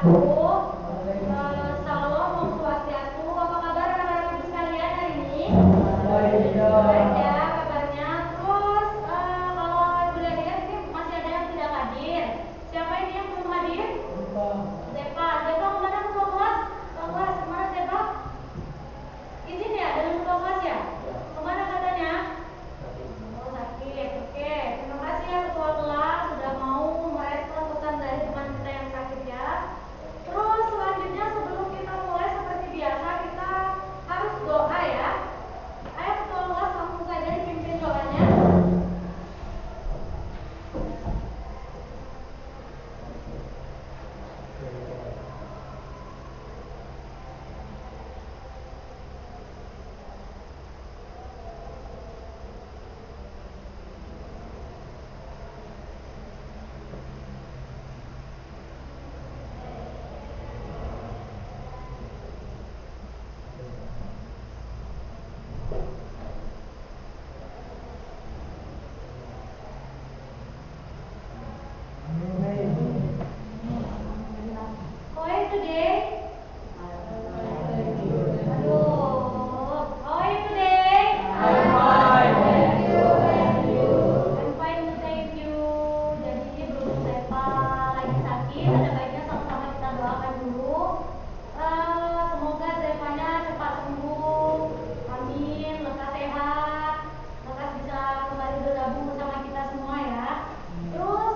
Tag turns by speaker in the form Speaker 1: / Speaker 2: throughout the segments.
Speaker 1: Salam Om Swastiastu. Apa kabar anak-anak ibu sekalian hari ini? Baik ya kabarnya. Terus kalau ibu lihat ini masih ada yang tidak hadir. Siapa ini yang belum hadir? Zepa kemana ketua kelas? Ketua kelas kemana Zepa? Izin ya dengan ketua kelas ya? Kemana katanya? Oh sakit. Oke. Terima kasih ya ketua kelas sudah mau merespon pesan dari teman kita yang sakit ya. Terus selanjutnya sebelum kita mulai seperti biasa kita harus doa ya. Ayo ketua kelas langsung saja dipimpin doanya. How are you today? Aduh, how are you today? I'm fine, thank you. Jadi ini belum Zepa lagi sakit, ada baiknya sama-sama kita doakan dulu. Semoga Zepanya cepat sembuh, amin, lekas sehat, lekas bisa kembali bergabung bersama kita semua ya. Terus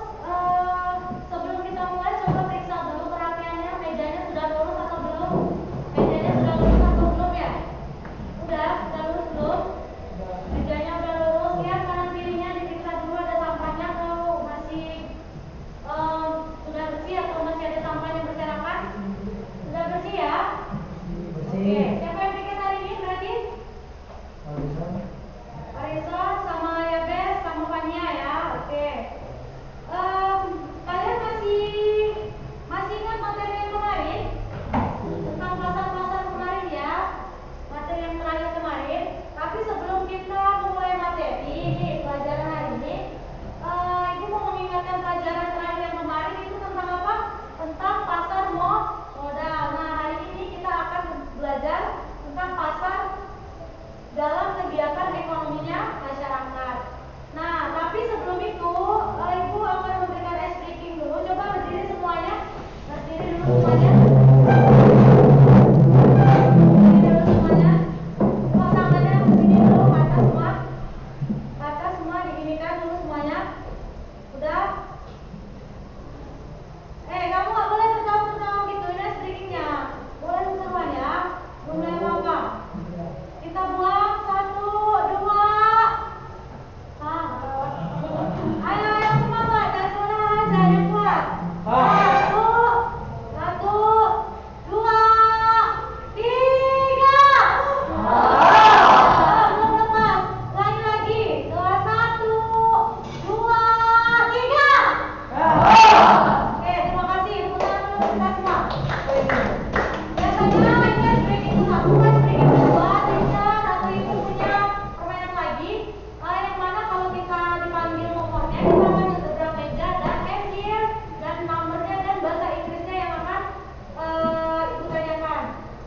Speaker 1: sebelum kita mulai coba periksa dulu perapiannya, mejanya sudah lurus atau belum? Mejanya sudah lurus atau belum ya? Sudah lurus belum? Mejanya udah lurus, lihat kanan kirinya diperiksa dulu ada sampahnya atau masih sudah bersih atau masih ada sampah yang berserakan? Sudah bersih ya? Oke, siapa yang bikin hari ini berarti? Arison sama Yabes sama Fania ya, oke. Kalian masih ingat materi yang kemarin tentang pasar-pasar kemarin ya, materi yang terakhir kemarin. Tapi sebelum kita mulai materi pelajaran hari ini, ibu mau mengingatkan pelajaran terakhir yang kemarin itu tentang apa? Tentang pasar modal. Nah hari ini kita akan belajar tentang pasar dalam kegiatan ekonominya masyarakat. Nah, tapi sebelum itu, ibu akan memberikan ice breaking dulu. Coba berdiri semuanya. Berdiri dulu semuanya. Berdiri dulu semuanya. Coba tangannya begini dulu, mata semua. Mata semua diginikan dulu semuanya. Udah? Kamu nggak boleh tertawa-tertawa gitu. Ini ice breakingnya. Boleh seruan ya. Belum mulai apa? Kita buang 1, 2. Ayo semangat, jangan semangat aja, yang kuat. 1, 2, 3. Belum lepas. Lagi. 1, 2, 3. Oke, terima kasih. Tepuk tangan dulu kita semua. Biasanya ini ice breaking itu 1, ice breaking 2, Trisha atau ibu punya permainan lagi. Yang mana kalau kita dipanggil nomornya kita akan nyebrang meja dan here dan nomornya dan bahasa Inggrisnya yang akan ibu tanyakan.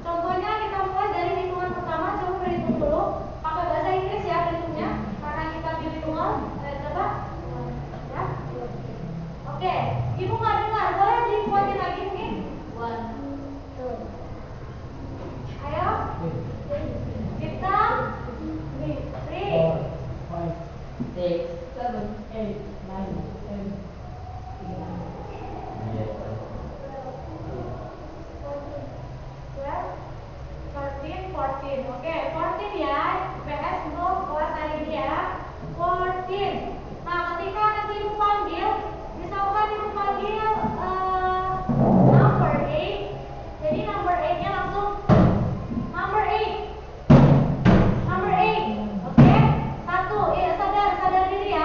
Speaker 1: Contohnya kita mulai dari hitungan pertama, coba berhitung dulu pakai bahasa Inggris ya berhitungnya karena kita bilingual. Coba ya. Oke, ibu nggak dengar, boleh dikuatin lagi mungkin? 1, 2. Ayo. Kita 3, 4, 5, 6, 7, 8, 9, 10, 11, 12, 13, 14. Oke, 14 ya. PS untuk kelas hari ini ya. 14. Nah, ketika nanti ibu panggil, misalkan ibu panggil number 8. Jadi number 8-nya langsung number 8. Number 8. Oke. 1. Sadar diri ya.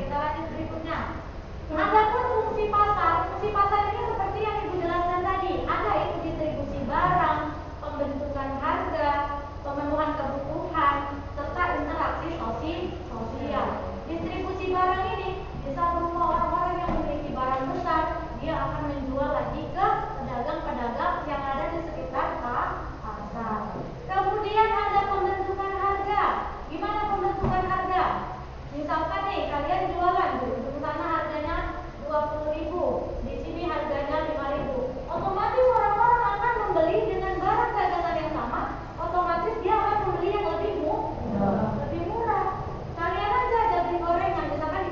Speaker 1: kita lanjut berikutnya. Adapun fungsi pasar ini seperti yang Ibu jelaskan tadi, ada itu distribusi barang, pembentukan harga, pemenuhan kebutuhan, serta interaksi sosial. Distribusi barang ini bisa berupa orang-orang yang memiliki barang besar, dia akan menjual lagi ke pedagang-pedagang yang ada di sekitar pasar. Kemudian ada pembentukan harga. Gimana pembentukan harga? Misalkan nih kalian jualan di sana harganya 20.000, di sini harganya 5.000. Otomatis orang-orang akan membeli dengan barang dagangan yang sama, otomatis dia akan membeli yang lebih murah. Kalian aja jadi gorengan, misalkan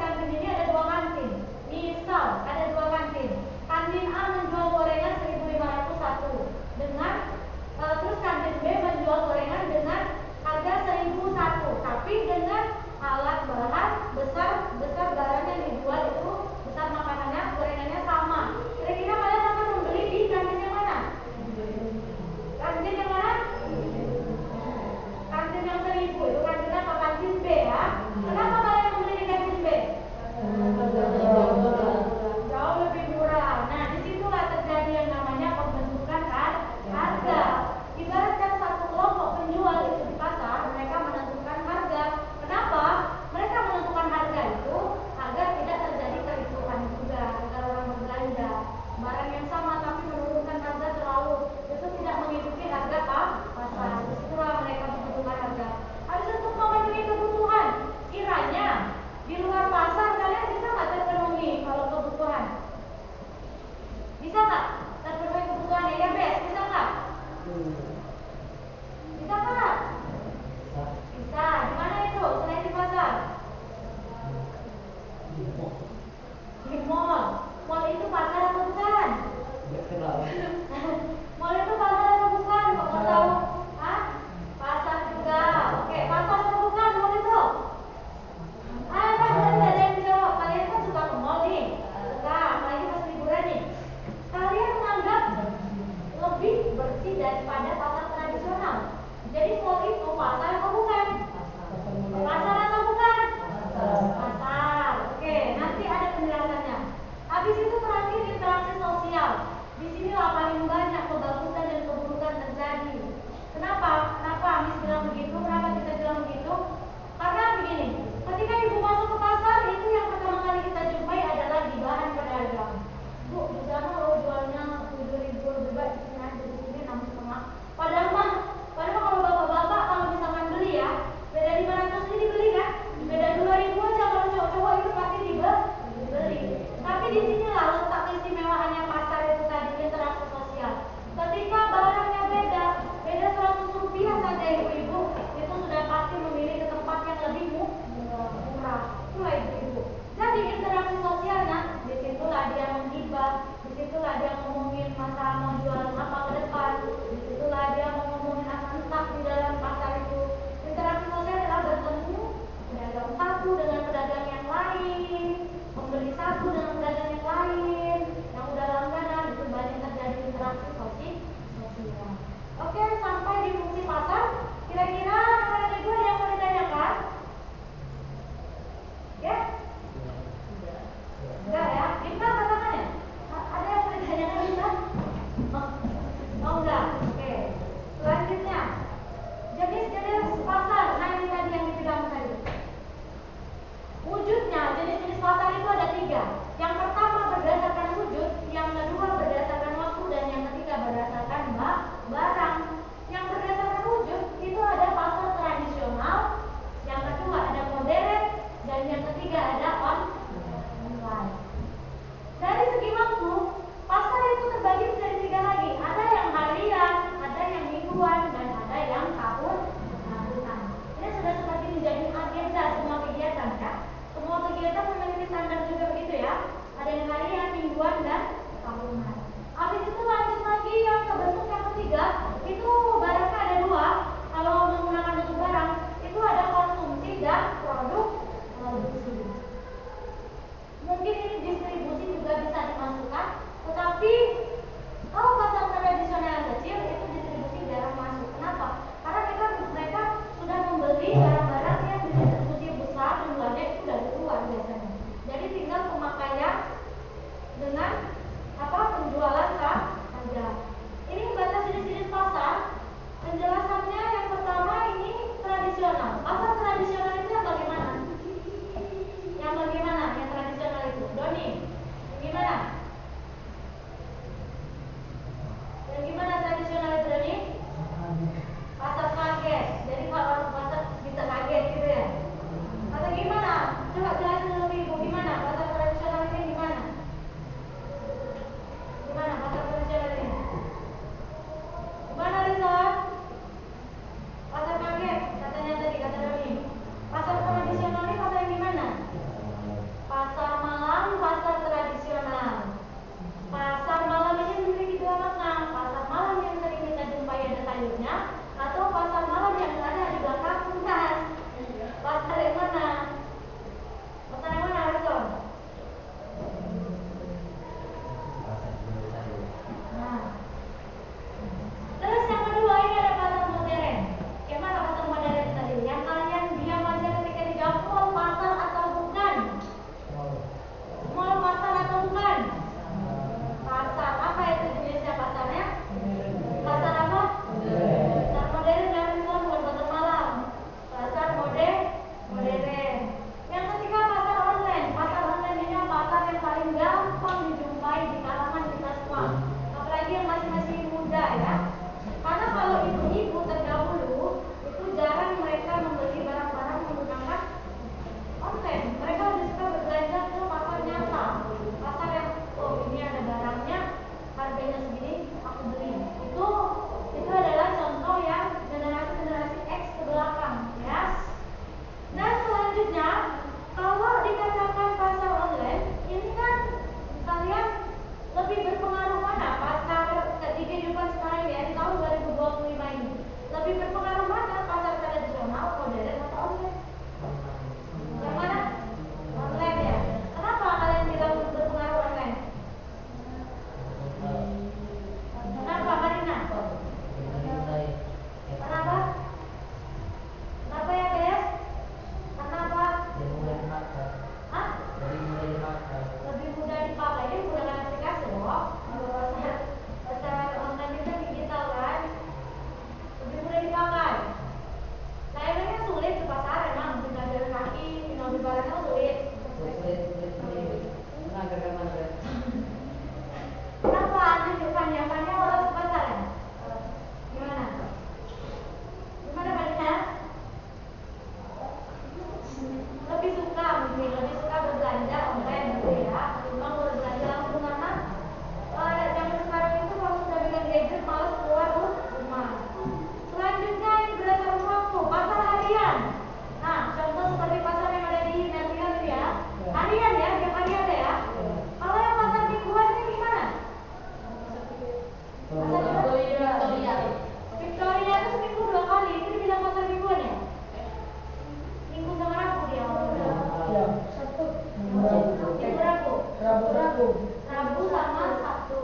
Speaker 1: Rabu sama Sabtu.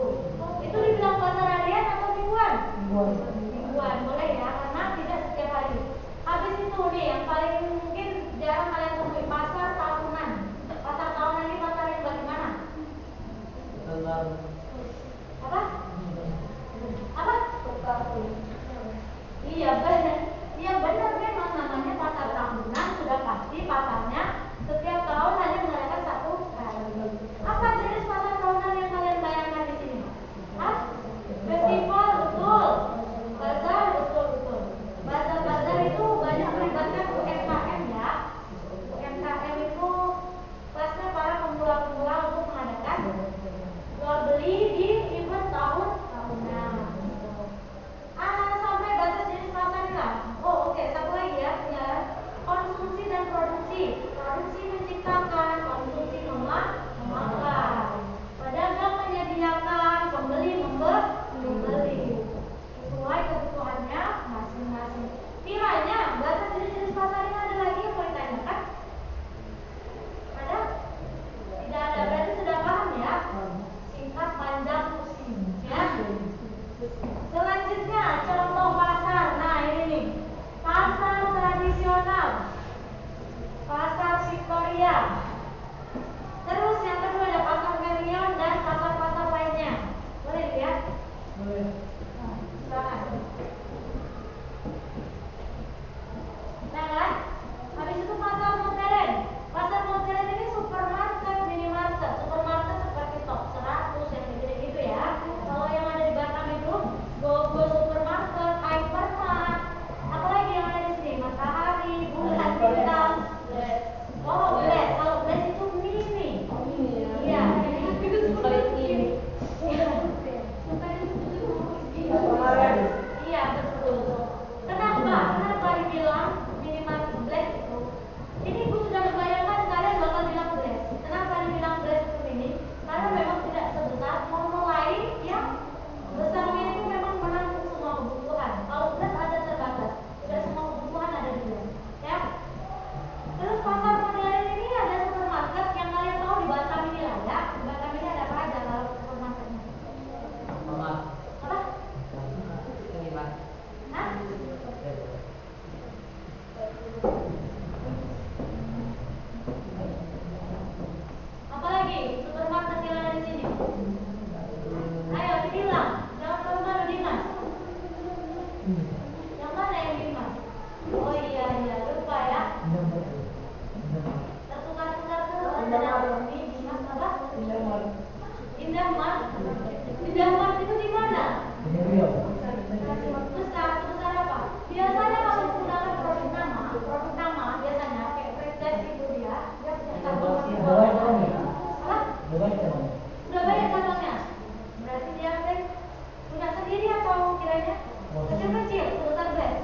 Speaker 1: Itu dibilang pasar harian atau mingguan? Mingguan, boleh ya, karena tidak setiap hari. Habis itu nih, yang paling mungkin jarang kalian temui, pasar tahunan. Pasar tahunan ini pasar yang bagaimana? Apa? Iya benar. Iya benar, memang namanya pasar tahunan, sudah pasti pasarnya setiap tahun hanya mengadakan satu kali. Apa jenis pasar tahunan yang kalian bayangkan di sini? Festival, betul. Bazar, betul. Bazar itu banyak melibatkan UMKM ya. UMKM itu kelasnya para pemula-pemula untuk mengadakan jual beli di event tahunan. Sampai batas jenis pasar lah. Oh oke, satu lagi ya, penjelasan konsumsi dan produksi. Produksi menciptakan, konsumsi memakan. Pedagang menyediakan, pembeli membeli sesuai kebutuhannya masing-masing. Kiranya batas jenis-jenis pasar ini ada lagi yang mau ditanyakan? Ada? Tidak ada, berarti sudah paham ya? Singkat, panjang, pusing ya. Selanjutnya contoh pasar. Nah ini nih, pasar tradisional, pasar Victoria. Terus yang kedua ada pasar Merion dan pasar-pasar lainnya. Boleh dilihat? Boleh. Silakan. Nah kan? Habis itu pasar modern. Pasar modern ini supermarket, minimarket. Supermarket seperti Top 100 yang gitu-gitu ya. Kalau yang ada di Batam itu Gogo Supermarket, Hypermart. Apalagi yang ada di sini? Matahari, Bulan Bintang. Oh, Bless. Kalau Bless itu mini. Iya. Itu seperti ini. Iya, betul. Kenapa dibilang minimarket Bless itu? Ini Ibu sudah membayangkan kalian bakal bilang Bless. Kenapa dibilang Bless itu mini? Karena memang tidak sebesar mall lain yang besarnya itu memang menampung semua kebutuhan. Kalau Bless ada terbatas, tidak semua kebutuhan ada di Bless. Ya. Terus pasar modern ini ada supermarket yang kalian tahu di Batam ini lah ya. Di Batam ini ada apa aja kalau supermarketnya? Apa? Hah? Apalagi supermarket yang ada di sini? Ayo dibilang, jangan malu-malu Dimas. Yang mana yang Dimas? Oh iya lupa ya. Tertukar-tukar tuh ada ini Dimas apa? Indah Mart itu di mana? Besar apa? Biasanya kalau menggunakan produk nama biasanya kayak Presiden itu dia punya cabang di apa? Udah banyak cabangnya. Berarti dia punya sendiri atau kiranya kecil-kecil sebesar Bless?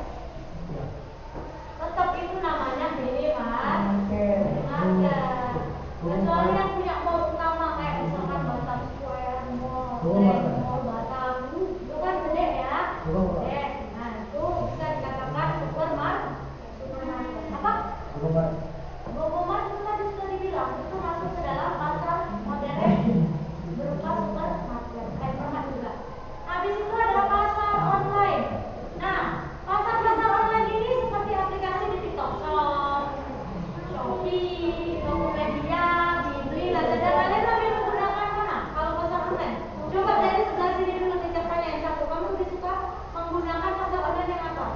Speaker 1: Tetap itu namanya minimarket. Kecuali yang punya mall utama kayak misalkan Batam Square Mall, Batam, itu kan gede ya. Gede. Nah itu bisa dikatakan supermarket. Apa? Gogomart itu tadi sudah dibilang itu masuk ke dalam pasar modern berupa supermarket, hypermart juga. Habis itu ada pasar online. Nah, pasar-pasar online ini seperti aplikasi di TikTok Shop, Shopee, Tokopedia, Bibli, Lazada. Kalian lebih menggunakan mana kalau pasar online? Coba dari sebelah sini dulu diceritakan yang satu. Kamu lebih suka menggunakan pasar online yang apa?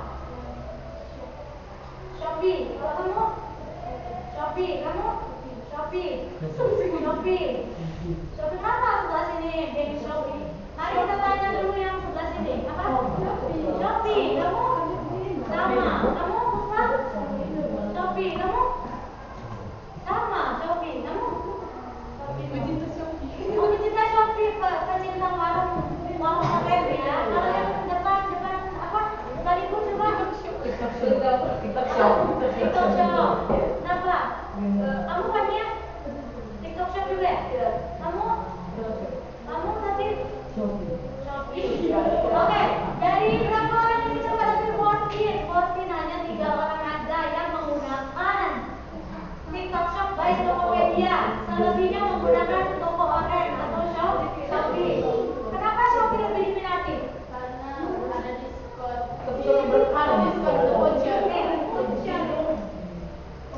Speaker 1: Shopee. Kalau kamu? Shopee. Kamu? Shopee. Kenapa sebelah sini game Shopee? Mari kita tanya dulu yang sebelah sini. Apa? Shopee. Kamu? Sama. Kamu Puspa? Shopee. Kamu? Sama. Shopee. Kamu? Pecinta Shopee. Pecinta warung web ya. Kalau yang depan apa? Sekalipun coba. TikTok Shop. Kenapa? Kamu kan ya? TikTok Shop juga ya? Kamu tadi? Shopee. Oke, dari berapa orang ini coba dari 14 hanya 3 orang aja yang menggunakan TikTok Shop baik Tokopedia. Selebihnya menggunakan toko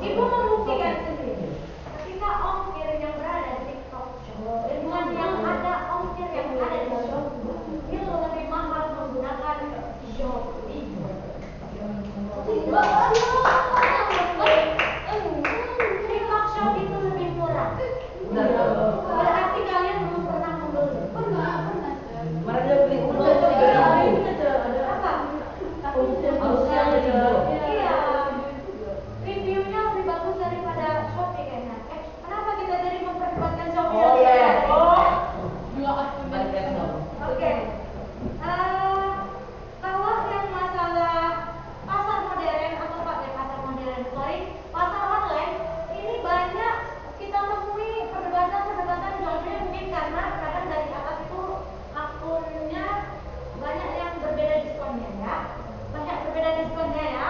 Speaker 1: Ibu membuktikan sendiri. Ketika ongkir yang berada di TikTok dengan yang ada ongkir yang ada di Shopee, itu lebih mahal menggunakan Shopee. TikTok Shop itu lebih murah. Berarti kalian belum pernah membeli.
Speaker 2: Mana dia beli untuk 3.000?
Speaker 1: Apa?
Speaker 2: Harusnya ada.
Speaker 1: Iya. Reviewnya lebih bagus daripada Shopee kayaknya. Kenapa kita jadi memperdebatkan Shopee?
Speaker 2: Oh iya.
Speaker 1: Oke. Kalau yang masalah pasar modern atau pasar online, ini banyak kita temui perdebatan jualnya mungkin karena kadang dari atas itu akunnya banyak yang berbeda diskonnya ya.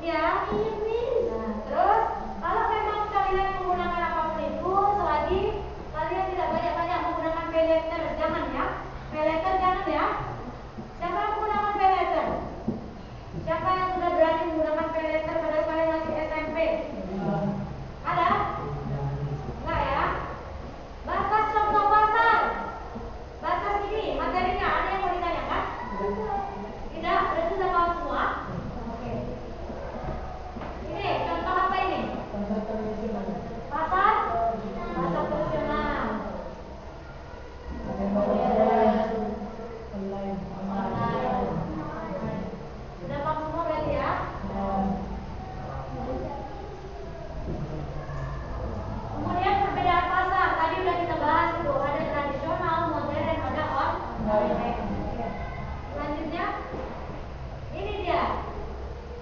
Speaker 1: Ya. Nah, terus kalau memang kalian menggunakan apapun itu, selagi kalian tidak banyak-banyak menggunakan paylater, jangan ya. Paylater jangan ya. Siapa yang menggunakan paylater? Siapa yang sudah berani menggunakan paylater padahal kalian masih SMP? Ada? Enggak ya? Batas contoh pasar. Batas ini materinya ada yang mau ditanyakan? Tidak, berarti sudah paham semua. Oke. Ini contoh apa ini? Pasar tradisional. Online. Sudah paham semua berarti ya? Kemudian perbedaan pasar tadi udah kita bahas itu, ada tradisional, modern, ada online. Selanjutnya, ini dia.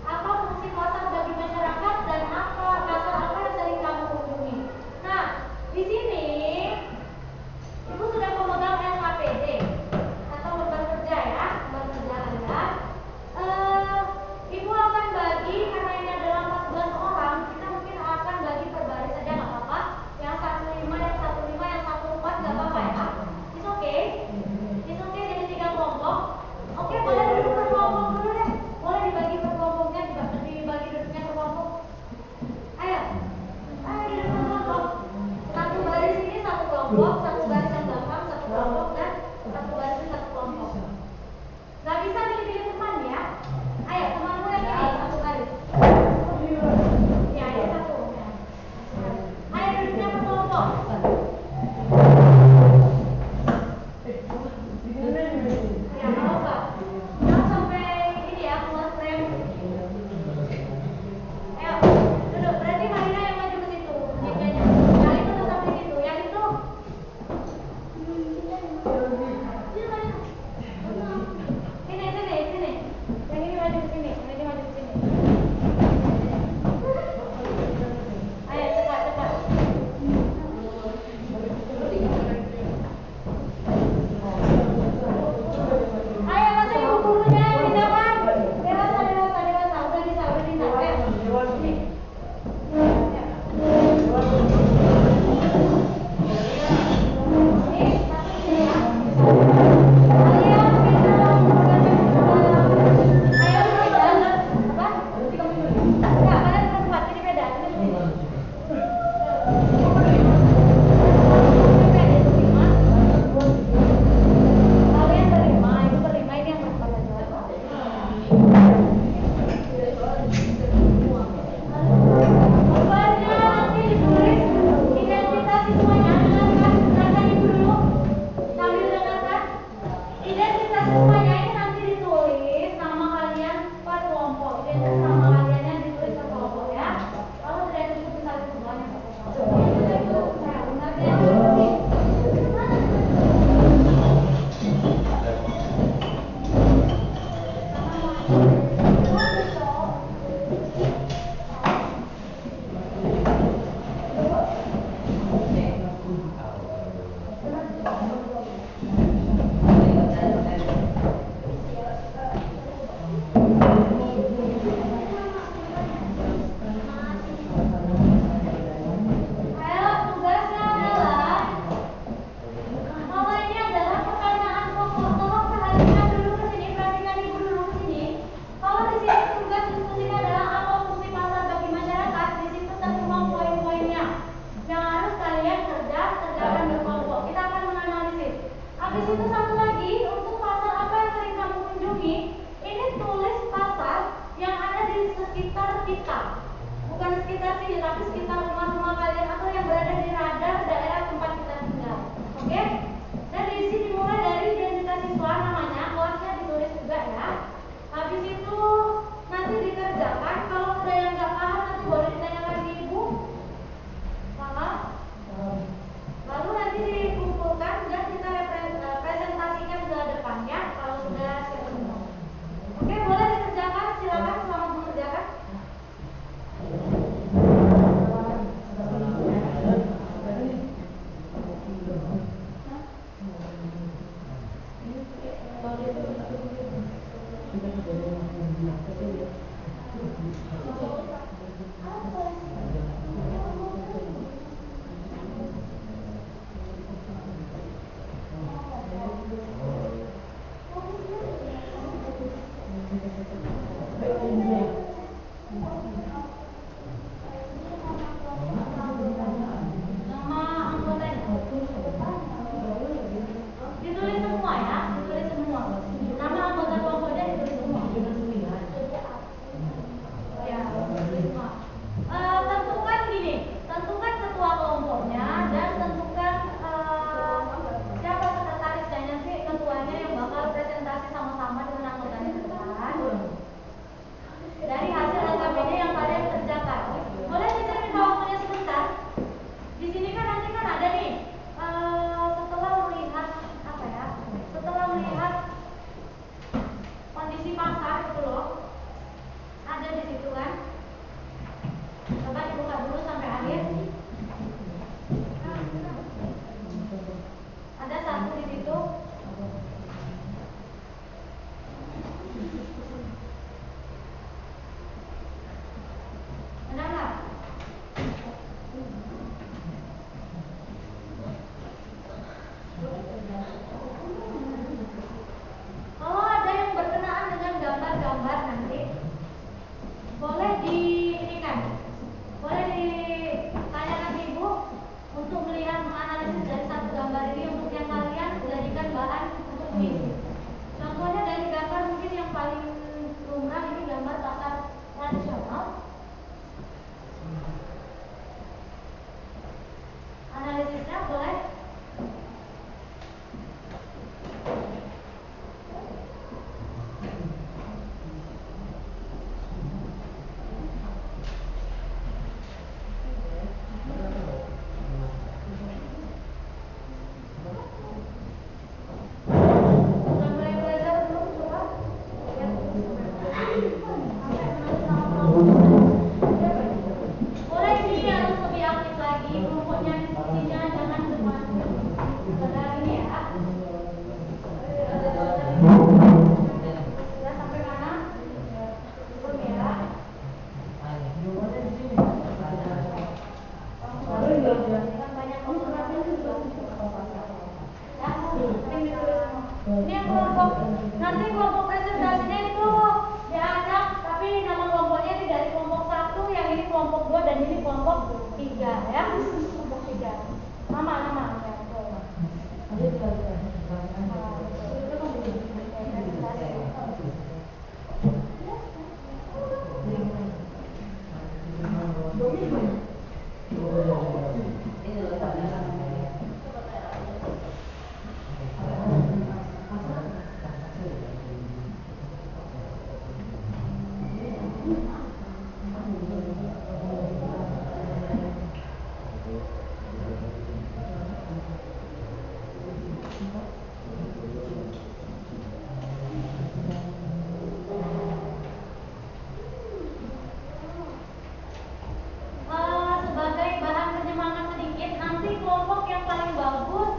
Speaker 1: Apa fungsi pasar bagi masyarakat dan pasar apa yang sering kamu kunjungi? Nah, di sini Ibu sudah memegang LKPD atau lembar kerja ya, lembar kerja Anda. Ibu akan bagi karena ini adalah 14 orang, kita mungkin akan bagi per baris saja nggak apa-apa. Yang 15, yang 15, yang 14 nggak apa-apa ya. It's okay. Jadi 3 kelompok. Oke, boleh duduk per kelompok dulu deh. Boleh dibagi per kelompoknya, dibagi duduknya per kelompok. Ayo duduk per kelompok. Satu baris ini satu kelompok, satu baris yang belakang satu kelompok dan satu baris ini satu kelompok. Gak bisa pilih-pilih teman ya. Ayo temanmu yang ini satu baris. Ya ini satu. Ayo duduknya per kelompok. Ya kalau enggak, jangan sampai ini ya keluar frame. Ayo duduk. Berarti Marina yang maju ke situ. Yang itu tetap di situ. Yang itu Oke. Dan di sini dimulai dari identitas siswa, namanya, kelasnya ditulis juga ya. Habis itu nanti dikerjakan. Kalau ada yang nggak paham nanti boleh ditanyakan di ibu. Paham? Lalu nanti dikumpulkan dan kita presentasikan ke depannya kalau sudah siap semua. Oke, boleh dikerjakan. Silakan, selamat mengerjakan. Ditulis semua ya, ditulis semua. Nama anggota kelompoknya ditulis semua. Ya, ditulis semua. Tentukan gini, tentukan ketua kelompoknya dan tentukan siapa sekretaris dan nanti ketuanya yang bakal presentasi sama-sama dengan anggotanya ke depan. Dari hasil LKPD yang kalian kerjakan, boleh dicari waktunya sebentar. Di sini kan nanti kan ada nih. Setelah melihat kondisi pasar itu loh, ada di situ kan. Coba dibuka dulu sampai akhir. Ada satu di situ. Benar nggak? Kalau ada yang berkenaan dengan gambar-gambar nanti boleh boleh ditanyakan ibu untuk melihat menganalisis dari satu gambar ini untuk yang kalian jadikan bahan untuk mengisi. Contohnya dari gambar mungkin yang paling lumrah ini gambar pasar tradisional. Analisisnya boleh. Boleh ini harus lebih aktif lagi, kelompoknya diskusinya jangan cuma pada ini ya. Sudah sampai mana? Belum ya? Kan banyak fotografi juga. Ya, sering ditulis semua. Ini yang kelompok, nanti kelompok presentasinya itu diajak, tapi nama kelompoknya ini dari kelompok 1, yang ini kelompok 2, dan ini kelompok 3 ya. Kelompok 3. Nama ya, betul. Sebagai bahan penyemangat sedikit, nanti kelompok yang paling bagus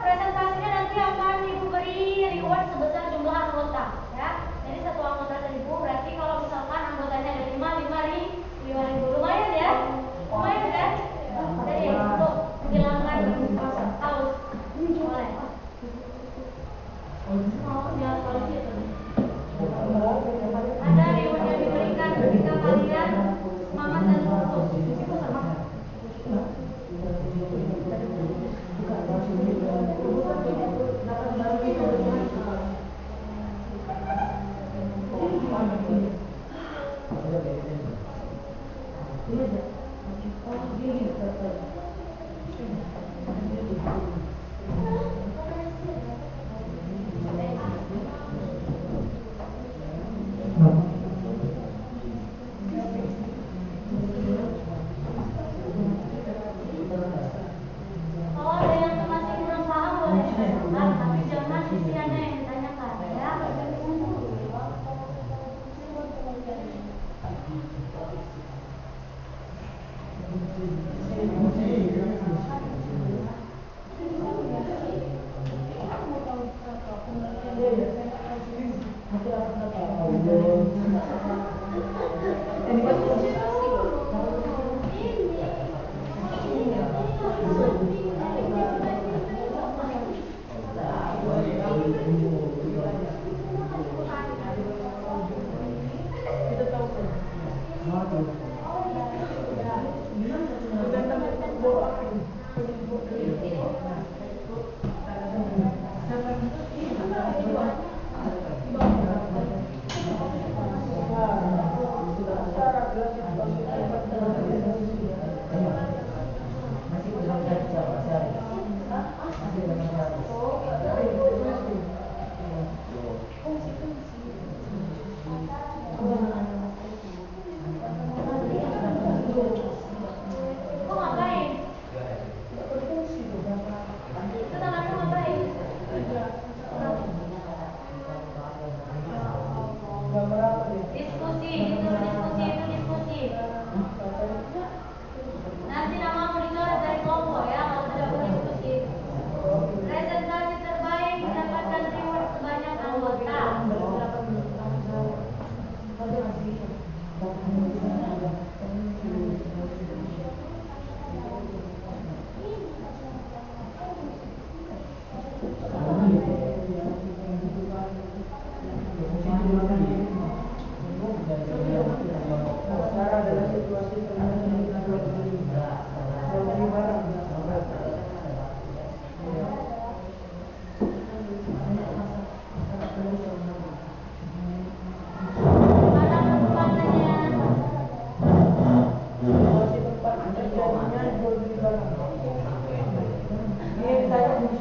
Speaker 1: presentasinya nanti akan ibu beri reward sebesar jumlah anggota ya. Jadi satu anggota 1.000, berarti kalau misalkan anggotanya ada 5.000 lumayan ya, lumayan kan? Jadi untuk menghilangkan rasa haus boleh. Ada reward yang diberikan ketika kalian semangat dan fokus. Itu sama.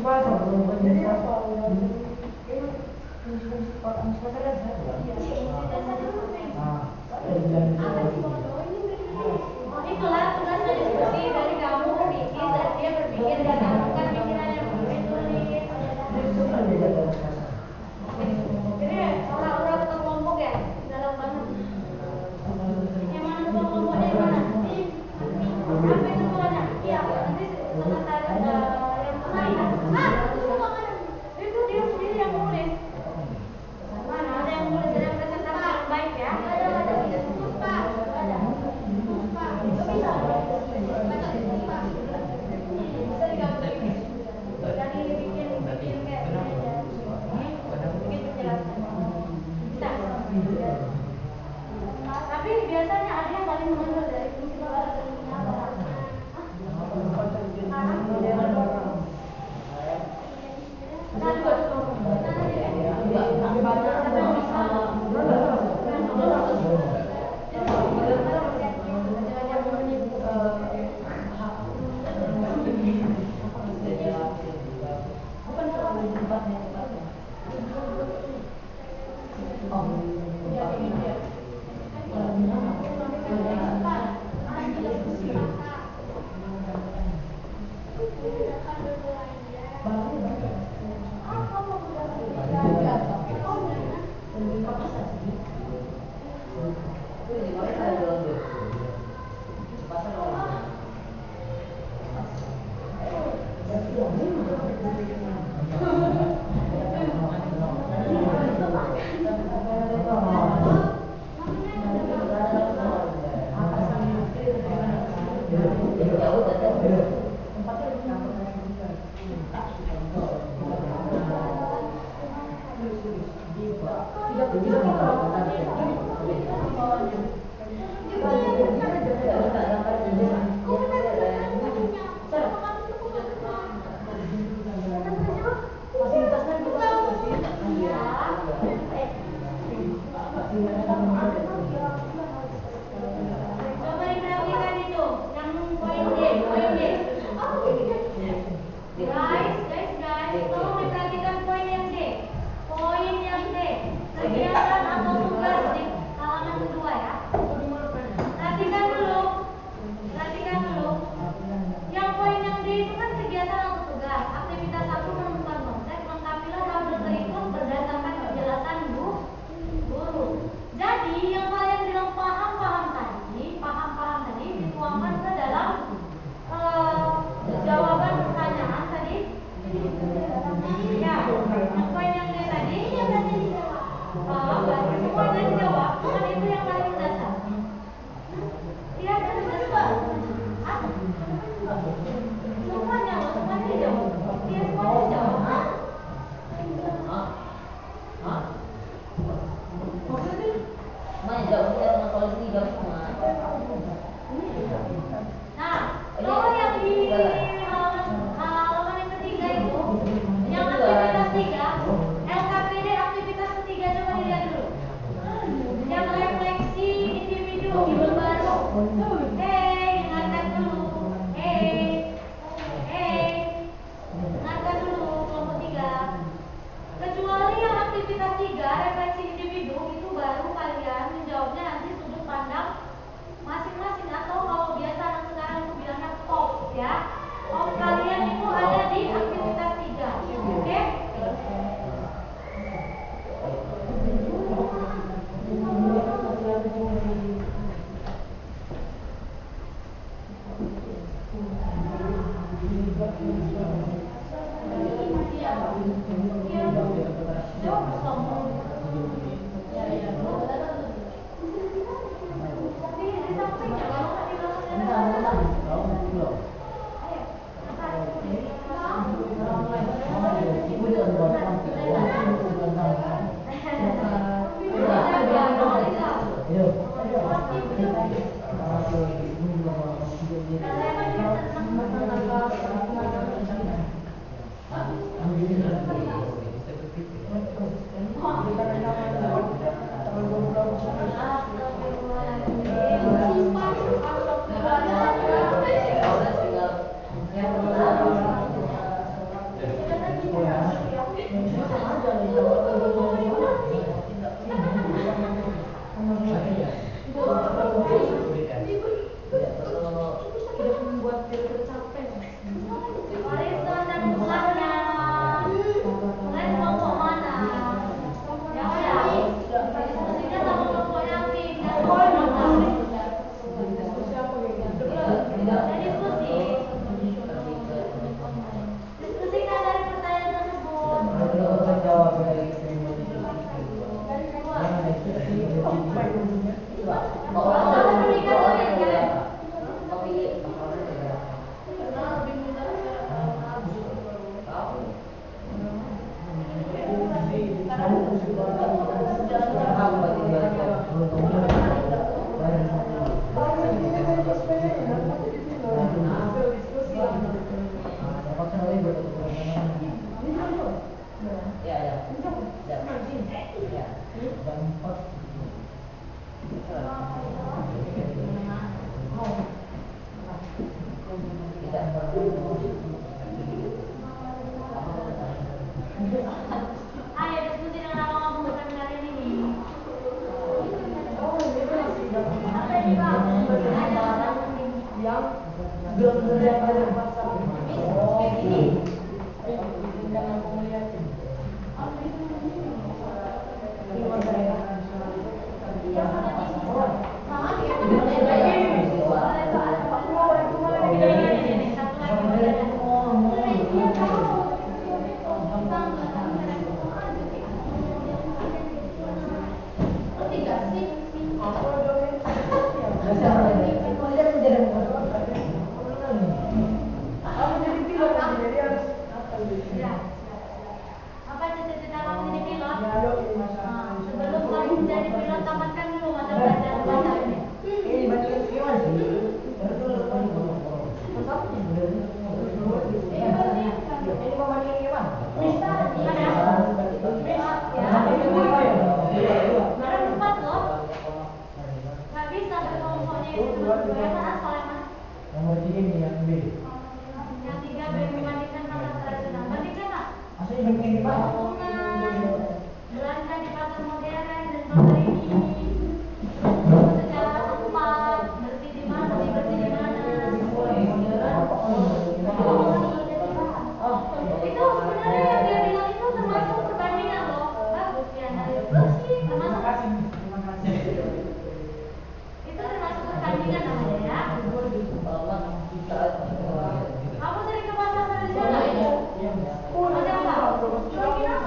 Speaker 2: Jadi apa? Fungsi-fungsi masyarakat saya juga.
Speaker 1: Apa sih bodoh ini? Oh, itulah tugasnya diskusi dari kamu berpikir, dari dia berpikir, dan kamu kan pikirannya tulis. Jadi orang-orang ketua kelompok ya, dalam banget. Yang mana ketua kelompoknya yang mana? Apa itu tuanya? Iya, nanti sekretaris yang mana? Itu mana? Itu dia sendiri yang nulis. Mana ada yang nulis dalam presentasi yang baik ya? Ada. Pak. Ada. Pak. Itu bisa. Bisa digambar.
Speaker 2: Ya, ya. Ya. Jam 4.
Speaker 1: Ayo diskusi dengan abang bukan benar ini. Apa ini bang?
Speaker 2: Yang benar-benar yang ada pasar.
Speaker 1: Kayak gini.
Speaker 2: Dengan pemulihan.
Speaker 1: Apa cita-cita kamu jadi pilot? Sebelum kamu jadi pilot, tamatkan dulu mata pelajaran bahasa ini. Barang empat loh. Nggak bisa berkelompoknya itu berdua. Yang mana soalnya mas?
Speaker 2: Nomor 3 ini yang B.
Speaker 1: Yang tiga membandingkan pasar tradisional. Bandingkan lah.
Speaker 2: Maksudnya begini Pak.
Speaker 1: Belanja di pasar modern dan pasar ini. Secara tempat, bersih di mana, bersih di mana. Itu sebenarnya yang dia bilang itu termasuk perbandingan loh. Bagus ya, dari bersih termasuk. Itu termasuk perbandingan namanya ya. Kamu sering ke pasar tradisional ya? Ada apa? Lagi apa?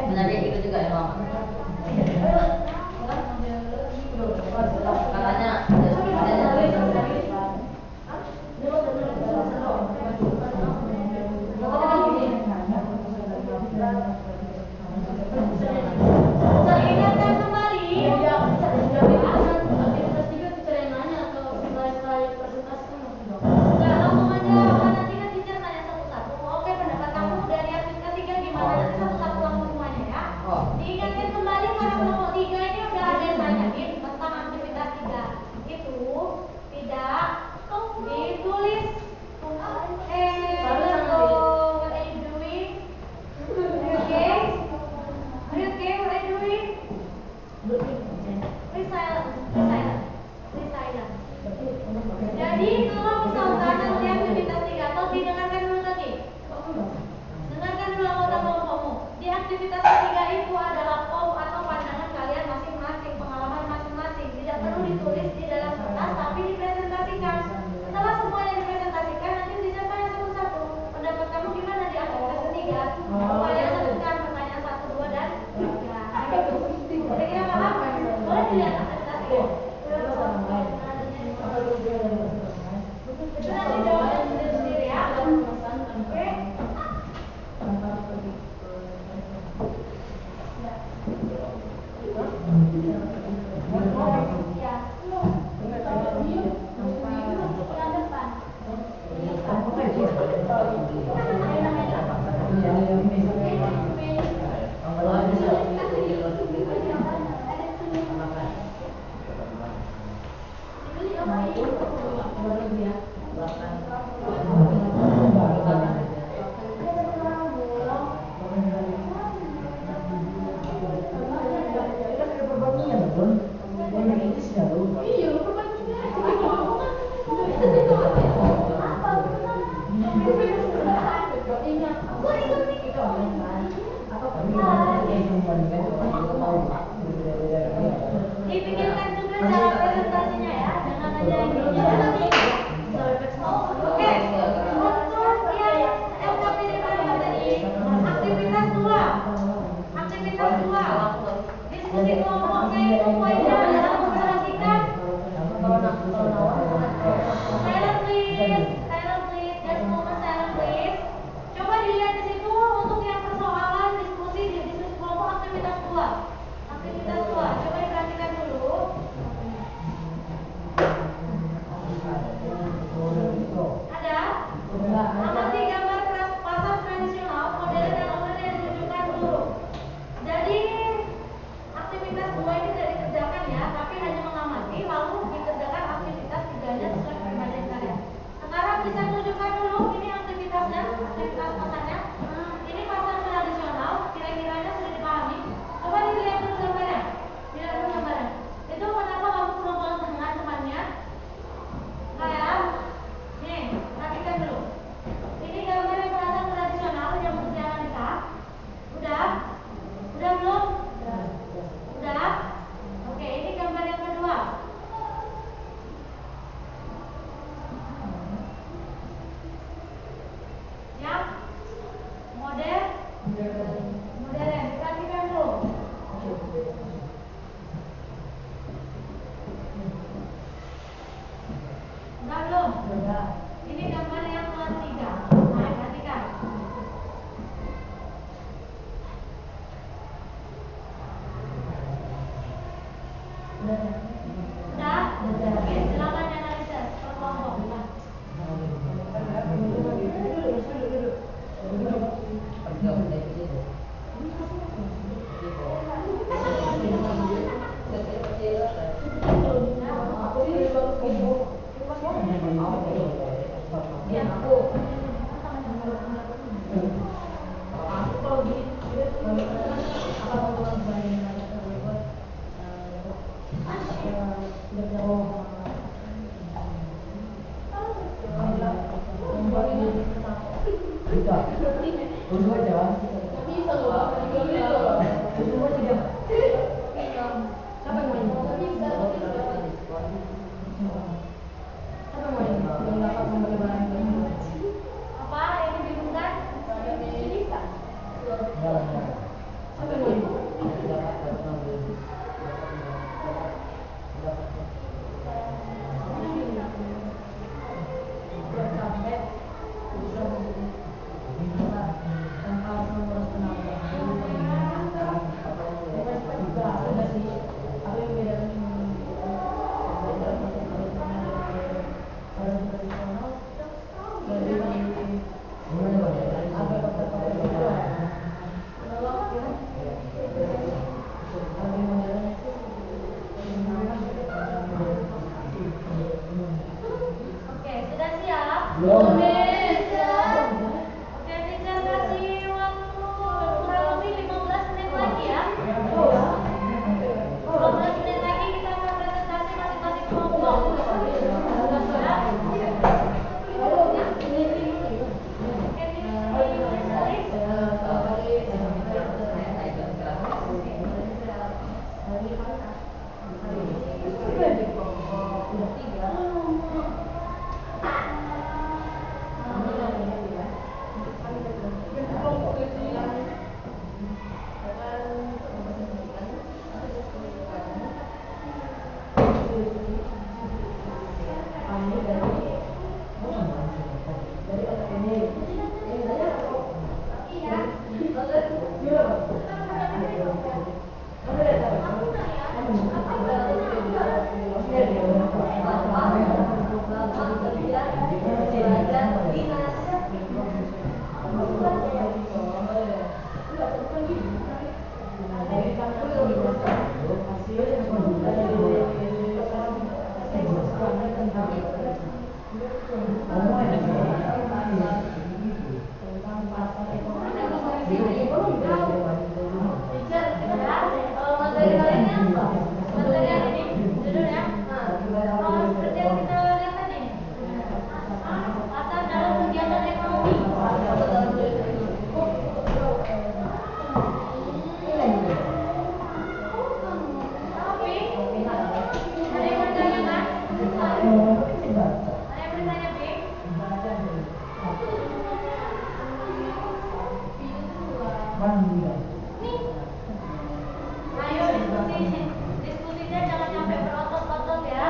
Speaker 3: Benar dia ikut juga ya mama. Katanya
Speaker 1: Teringatkan kembali aktivitas 3 teacher yang nanya atau setelah presentasi kan nggak langsung aja, nanti kan teacher tanya satu-satu. Oke, pendapat kamu dari aktivitas 3 gimana? Nanti satu-satu langsung semuanya ya. Diingatkan kembali para kelompok 3 ini udah ada yang nanyain tentang aktivitas 3 itu tidak ditulis. Hello, what are you doing? Okay? Are you okay? What are you doing? Please silent. Jadi kalau misalkan nanti aktivitas 3 atau didengarkan dulu tadi. Dengarkan dulu anggota kelompokmu. Di aktivitas 3 itu adalah pom atau pandangan kalian masing-masing, pengalaman masing-masing. Tidak perlu ditulis di dalam kertas, tapi dipresentasikan. Setelah semuanya dipresentasikan, nanti bisa tanya satu-satu. Pendapat kamu gimana di aktivitas ketiga? Kalian sebutkan pertanyaan 1, 2, dan 3. Kira-kira paham? Boleh dilihat aktivitas 3. Itu nanti jawabnya sendiri-sendiri ya. Oke? Ya. Yang depan. Dipikirkan juga cara presentasinya ya, jangan hanya ini. Oke, untuk yang LKPD tadi, aktivitas 2. Diskusi kelompoknya itu poinnya adalah memperhatikan silent please, just moment silent please. Coba dilihat di situ untuk yang persoalan diskusi di diskusi kelompok aktivitas 2. Coba diperhatikan dulu. Ada? Amati gambar pasar tradisional, modern dan online yang ditunjukkan dulu. Jadi aktivitas 2 ini tidak dikerjakan ya, tapi hanya mengamati lalu dikerjakan aktivitas 3-nya sesuai kepribadian kalian. Sekarang bisa tunjukkan dulu ini aktivitasnya, aktivitas pasarnya. Ini pasar tradisional, kira-kiranya sudah dipahami. Coba dilihat dulu gambarnya. Itu kenapa kamu pulang-pulang dengan temannya? Nah ya, nih, perhatikan dulu. Ini gambar yang pasar tradisional yang bentuknya analisa. Udah belum? Udah? Oke, ini gambar yang kedua. Yang modern. Perhatikan dulu. Udah belum? Ini gambar yang kelas 3. Nah, perhatikan. Udah? Oke, silakan dianalisa per kelompok. Materi kali ini apa? Materi hari ini judulnya seperti yang kita lihat tadi. Pasar dalam kegiatan ekonomi. Tapi ada yang bertanya kan? Ada yang bertanya, Bing? Nih. Ayo diskusinya jangan sampai berotot-otot ya.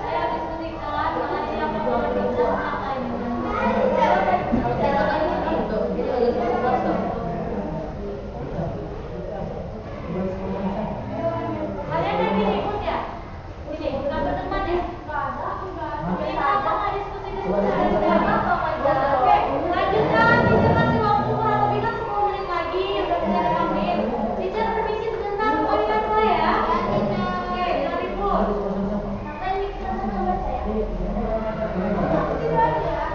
Speaker 1: Saya diskusikan mengenai siapa pemerintah apa ini. Kalian lagi ribut ya? Ini nggak berteman ya? Ini kenapa nggak diskusi? Oke, lanjutkan. Teacher kasih waktu kurang lebih kan 10 menit lagi. Udah kita rekamin. Teacher permisi sebentar, kembali ke kelas ya. Oke, jangan ribut. Ngapain nih kita mau baca ya? Tidur aja ya.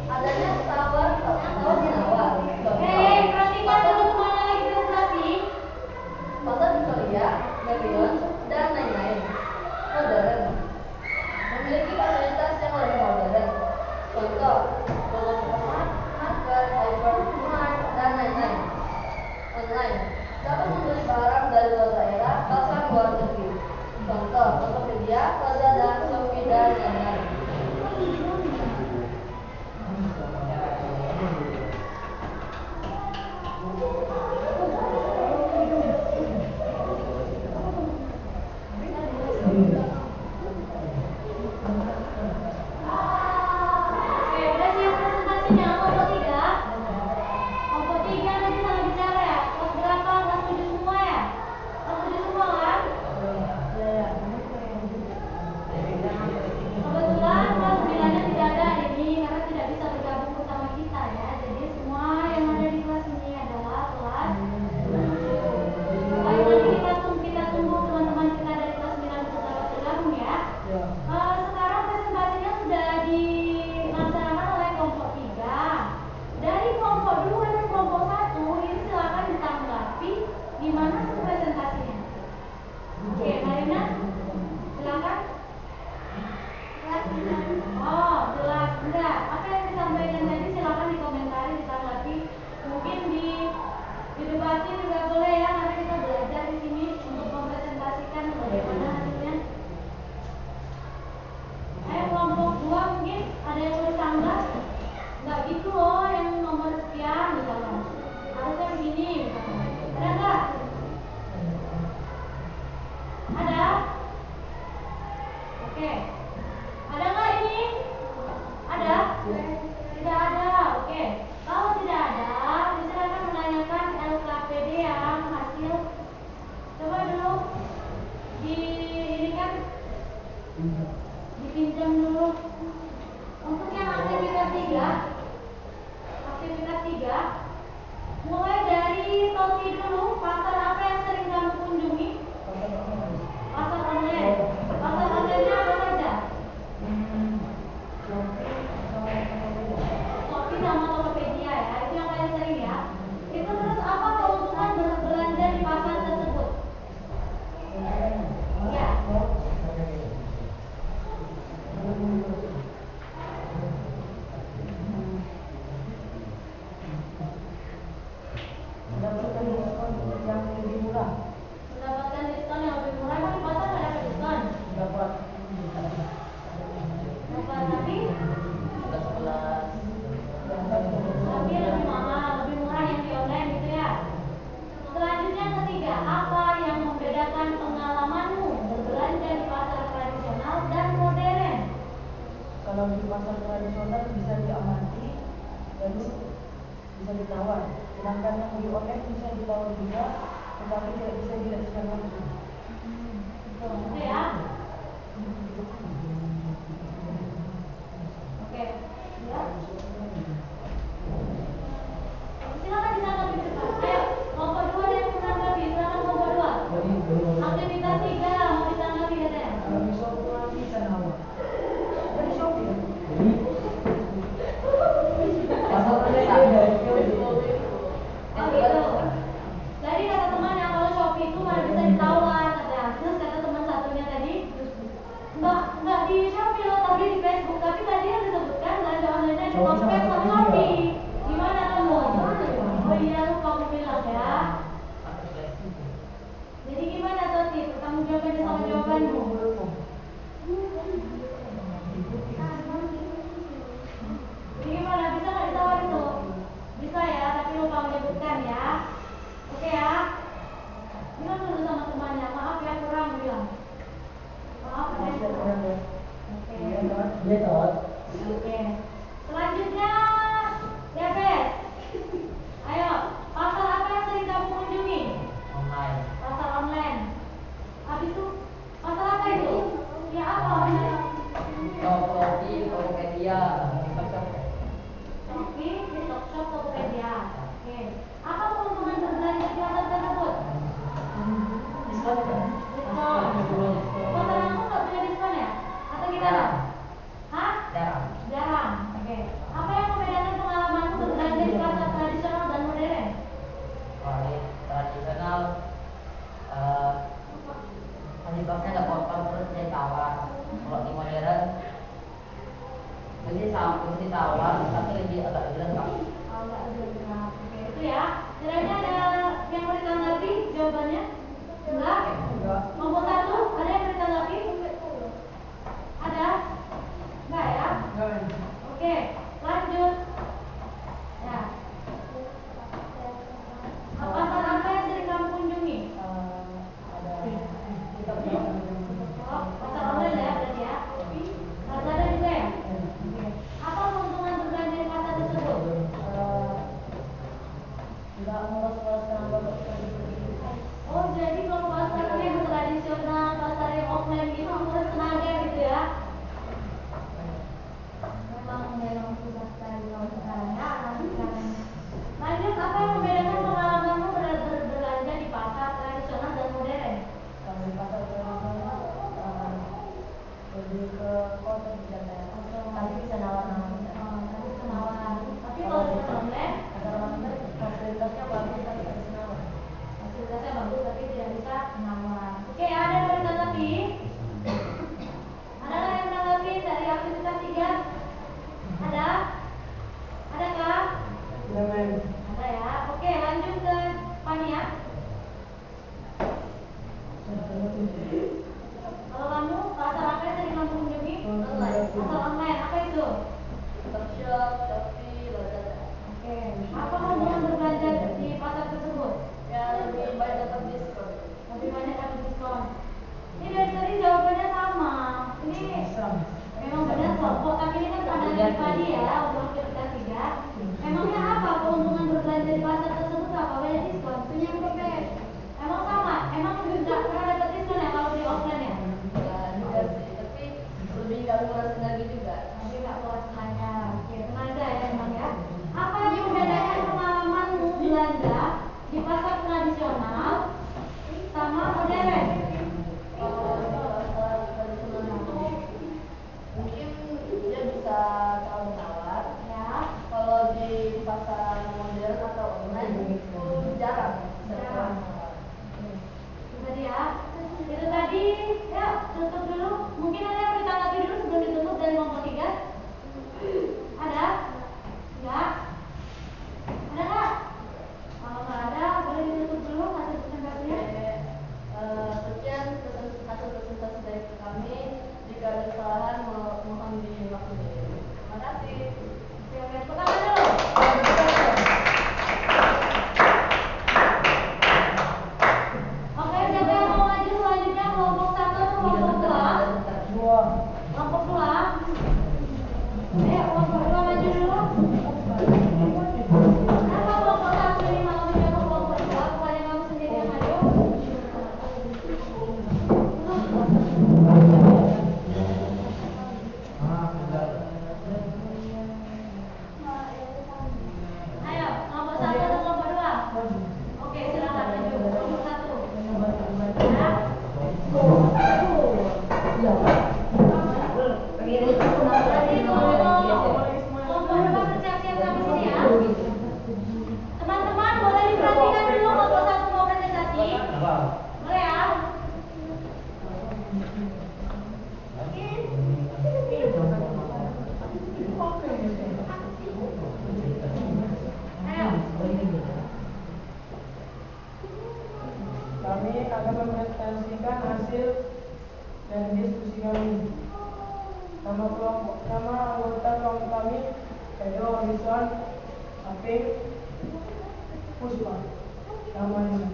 Speaker 4: Adanya
Speaker 2: di pasar tradisional bisa diamati, lalu bisa ditawar. Sedangkan yang di online bisa ditawar juga, tetapi tidak bisa dilakukan langsung.
Speaker 1: Itu ya. Oke, ya. Silakan ditanggapi ke depan. Ayo, kelompok 2 ada yang menanggapi. Silakan kelompok 2. Aktivitas 3 mau ditanggapi katanya.
Speaker 2: Kalau di Shopee bisa nawar. Dari Shopee.
Speaker 3: Pasal
Speaker 1: Oh gitu. Jadi kata temannya kalau Shopee itu malah bisa ditawar katanya. Terus kata teman satunya tadi, enggak di Shopee loh, tapi di Facebook. Tapi tadi yang disebutkan belanja online di Tokped sama Shopee. Gimana kamu? Oh iya, lupa aku bilang ya. Jadi gimana Toti? Pertanggung jawabannya sama jawabanmu. Jadi gimana? Bisa nggak ditawar itu? Bisa ya, tapi lupa menyebutkan ya. Oke ya. Bilang dulu sama temannya, maaf ya kurang bilang. Maaf ya kurang. Oke.
Speaker 2: Dia tawar.
Speaker 1: Oke. Selanjutnya, Debes. Ayo, pasar apa yang sering kamu kunjungi?
Speaker 3: online.
Speaker 1: Pasar online. Habis itu, pasar apa itu? Ya apa online?
Speaker 3: Shopee, Tokopedia, TikTok.
Speaker 1: Shopee, TikTok Shop, Tokopedia. Oke. Apa keuntungan berbelanja di pasar tersebut?
Speaker 2: Diskon kan?
Speaker 1: Diskon. Pasar aku nggak punya diskon ya? Atau gimana? Hah?
Speaker 3: Jarang.
Speaker 1: Jarang. Oke. Apa yang membedakan pengalamanmu berbelanja di pasar tradisional dan modern?
Speaker 3: Kalau di tradisional, masih boxnya nggak kotor terus jadi tawar. Kalau di modern, mesti tawar, tapi agak lebih lengkap.
Speaker 1: Oh, nggak ada gerak. Oke, itu ya. Kiranya ada yang mau ditanggapi jawabannya? Enggak? Nomor 1, ada yang mau ditanggapi? Ada? Enggak ya? Oke, lanjut. Ya. Pasar apa yang sering kamu kunjungi? Oh, pasar online ya berarti ya? Lazada juga ya? Oke. Apa keuntungan berbelanja di pasar tersebut?
Speaker 2: Tidak meluas-luaskan bapak
Speaker 1: Oh, jadi kalau pasar yang tradisional, pasar yang offline gitu menguras tenaga gitu ya? Memang susah sekali kalau sekarang ya, nanti sekarang. Lanjut, apa yang membedakan pengalamanmu berbelanja di pasar tradisional dan modern?
Speaker 2: kalau di pasar tradisional lebih ke kota bisa kayak tadi bisa nawar-nawar bisa.
Speaker 1: Tadi bisa nawar. Tapi kalau di online,
Speaker 2: Pasar online fasilitasnya bagus tapi tidak bisa nawar.
Speaker 1: fasilitasnya bagus tapi tidak bisa menawar. Oke, ada yang mau ditanggapi? Ada nggak yang menanggapi dari aktivitas 3? Ada? Adakah? Ada ya. Oke, lanjut ke Pania. Kalau kamu pasar apa yang sering kamu kunjungi?
Speaker 2: Online.
Speaker 1: Pasar online, apa itu?
Speaker 3: TikTok, Shopee, Lazada.
Speaker 1: Oke, apa keuntungan berbelanja di pasar tersebut?
Speaker 3: Ya lebih banyak dapat diskon.
Speaker 1: Lebih banyak dapat diskon. Ini dari tadi jawabannya sama. Ini memang benar kelompok, tapi ini kan pandangan pribadi ya untuk aktivitas 3. Memangnya apa keuntungan berbelanja di pasar tersebut? Apa banyak diskon? Punya yang berbeda. Emang sama? Emang nggak pernah dapat diskon ya kalau di offline ya?
Speaker 3: Ya juga sih, tapi lebih nggak nguras tenaga juga.
Speaker 1: Tapi nggak keluar tenaga. Oke, tenaga ya emang ya. Apa yang membedakan pengalamanmu belanja di pasar tradisional sama modern?
Speaker 3: Kalau di pasar tradisional itu mungkin dia bisa tahu tawar.
Speaker 1: Ya,
Speaker 3: Kalau di pasar modern atau online itu jarang.
Speaker 1: jarang. Itu tadi ya. Itu tadi ya tutup dulu. Mungkin ada yang ditanggapi dulu sebelum ditutup dari kelompok 3. Ayo, kelompok 2 maju dulu. Kenapa kelompok 1 ini malah menjadi kelompok 2? Bukannya kamu sendiri yang maju? Ayo, kelompok 1 atau kelompok 2? Oke, silakan maju. Kelompok 1. Ya. Berarti kelompok 2 bersiap-siap sampai sini ya. Teman-teman boleh diperhatikan dulu kelompok 1 mau presentasi. Boleh ya? Ayo.
Speaker 4: Kami akan mempresentasikan hasil dari diskusi kami. Nama anggota kelompok kami Edo, Rizwan, Aping, Puspa. Namanya.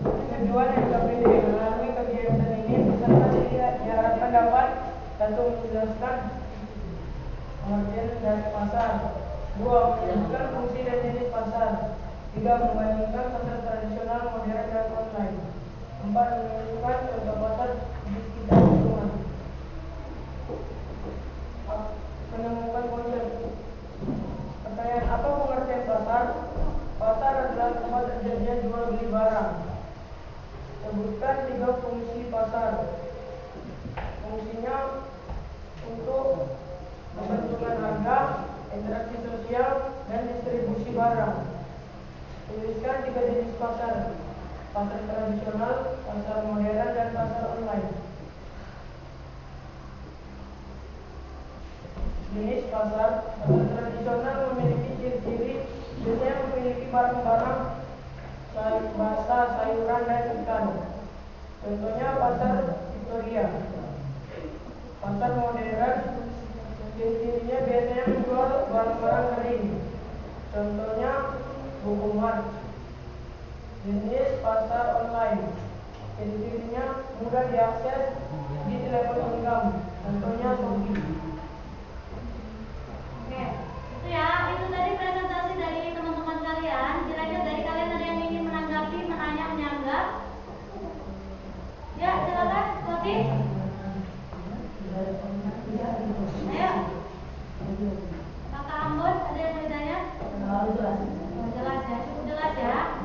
Speaker 4: Tujuan yang kami melalui kegiatan ini peserta diharapkan dapat satu menjelaskan pengertian dari pasar, dua menjelaskan fungsi dan jenis pasar, tiga membandingkan pasar tradisional, modern dan online, empat menunjukkan contoh pasar di sekitar lingkungan, menemukan konsep. Pertanyaan, apa pengertian pasar? Pasar adalah tempat terjadinya jual beli barang. Sebutkan 3 fungsi pasar. Fungsinya untuk pembentukan harga, interaksi sosial, dan distribusi barang. Tuliskan 3 jenis pasar: pasar tradisional, pasar modern, dan pasar online. Jenis pasar. Pasar tradisional memiliki ciri-ciri, biasanya memiliki barang-barang basah, sayuran, dan ikan. Contohnya pasar Victoria. Pasar modern, ciri-cirinya biasanya menjual barang-barang kering. Contohnya Bogomart. Jenis pasar online, ciri-cirinya mudah diakses di telepon genggam. Contohnya Shopee.
Speaker 1: Oke, itu ya, itu tadi presentasi dari teman-teman kalian. Kira-kira dari kalian ada yang ingin menanggapi, menanya, menyanggah? Ya, silakan, Kopi. Ayo. Kakak Ambon, ada yang mau ditanya? Jelas ya, cukup jelas ya.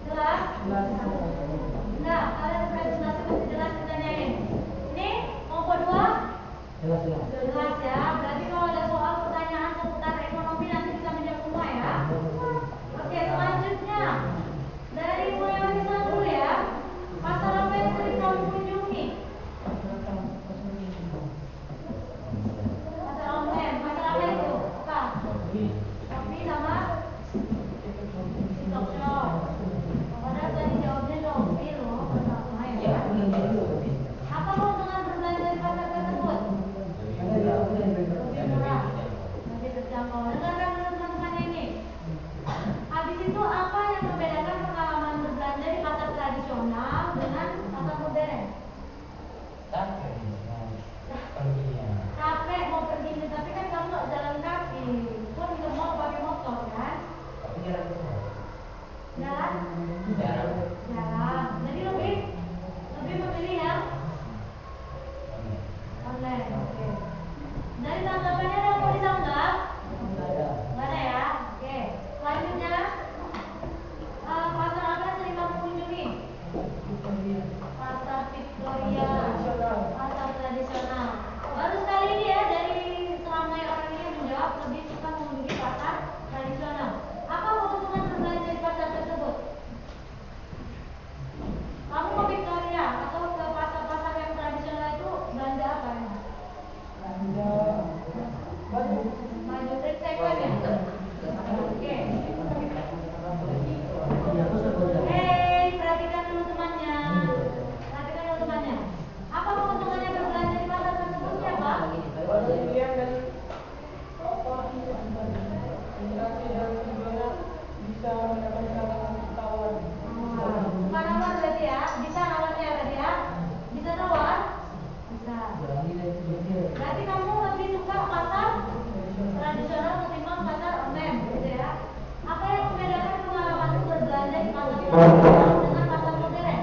Speaker 1: Jelas? Enggak, kalian presentasi masih jelas ditanyain. Ini kelompok 2? Jelas ya. Berarti kalau ada soal pertanyaan seputar ekonomi nanti bisa menjawab semua ya. Oke, selanjutnya dari mulai Wanita dulu ya. Pasar apa yang sering kamu kunjungi? Pasar online. Pasar apa itu? Apa? Shopee sama TikTok Shop. Padahal tadi jawabnya Shopee loh. Ya. Apa keuntungan berbelanja di pasar tersebut? Lebih murah, lebih terjangkau. Dengarkan dulu teman-teman ini. Habis itu apa yang membedakan pengalaman berbelanja di pasar tradisional dengan pasar modern? Capek mau pergi nih, tapi kan kamu nggak jalan kaki. Kok bisa mau pakai motor kan? Jalan? Jalan. Jadi lebih memilih yang online. Oke. Dari tanggapannya ada yang mau ditanggap? Nggak ada ya? Oke. Selanjutnya, pasar apa yang sering kamu kunjungi? Pasar Victoria. Pasar tradisional. Baru sekali ini ya dari seramai orang ini yang menjawab lebih suka mengunjungi pasar tradisional. Apa keuntungan berbelanja di pasar tersebut? Kamu ke Victoria atau ke pasar-pasar yang tradisional itu belanja apa ya? Baju trip second ya? Oke. Perhatikan dulu temannya. Apa keuntungannya berbelanja di pasar tersebut siapa?
Speaker 4: Pilihan dan interaksi dan tujuannya bisa mendapatkan tawar.
Speaker 1: Bukan nawar berarti ya? Bisa nawarnya berarti ya? Bisa nawar? Bisa. Berarti kamu lebih dengan pasar modern?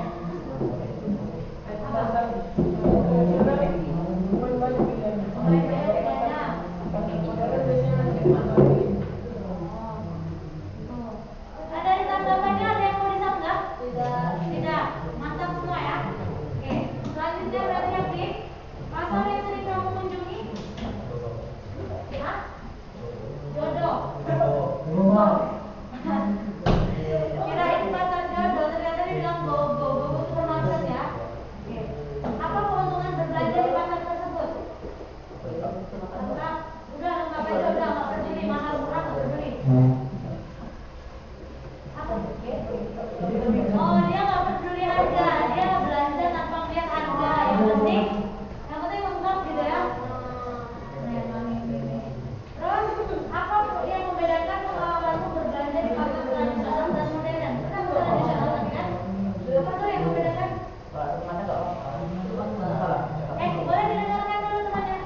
Speaker 4: Pasar tradisional ini bukan banyak pilihannya.
Speaker 1: Mulai banyak bedanya.
Speaker 4: Pasar modern biasanya cuma satu.
Speaker 1: Dari tanggapannya ada yang mau disahkan nggak? Tidak. Mantap semua ya. Oke. Selanjutnya berarti yang B. Pasar yang sering kamu kunjungi? Ya. Jodoh. Kirain pasar jodoh, ternyata dia bilang gogo. Gogo supermarket ya. Oke. Apa keuntungan berbelanja di pasar tersebut? Lengkap. Udah lengkap aja, udah nggak peduli mahal murah nggak peduli. Apa? Oh, dia nggak peduli harga, dia belanja tanpa melihat harga. Yang penting lengkap gitu ya. Terus apa yang membedakan pengalamanmu berbelanja di pasar tradisional dan modern? Kan tradisional tadi kan? Apa tuh yang membedakan? Boleh didengarkan dulu temannya.